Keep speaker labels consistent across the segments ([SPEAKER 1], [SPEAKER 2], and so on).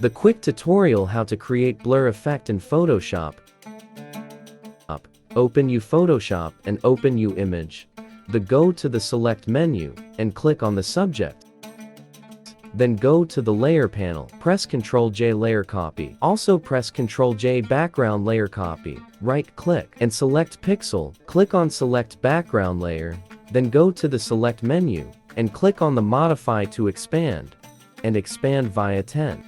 [SPEAKER 1] The quick tutorial how to create blur effect in Photoshop. Open U Photoshop and open U image. Go to the select menu and click on the subject. Then go to the layer panel, press Ctrl J layer copy. Also press Ctrl J background layer copy. Right click and select pixel. Click on select background layer. Then go to the select menu and click on the modify to expand and expand via 10.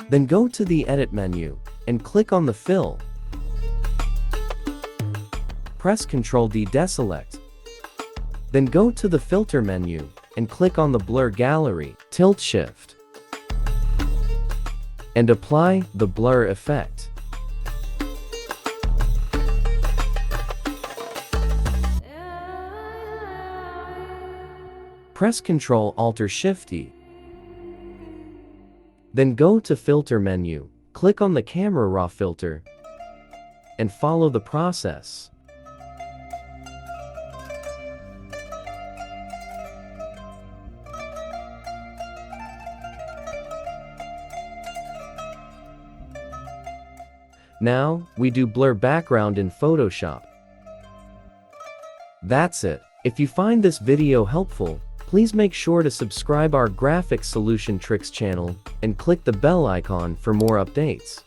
[SPEAKER 1] Then go to the edit menu and click on the fill. Press Ctrl D deselect. Then go to the filter menu and click on the blur gallery, tilt shift, and apply the blur effect. Press Ctrl Alt Shift E. Then go to filter menu, click on the camera raw filter, and follow the process. Now, we do blur background in Photoshop. That's it. If you find this video helpful, please make sure to subscribe our Graphics Solution Tricks channel and click the bell icon for more updates.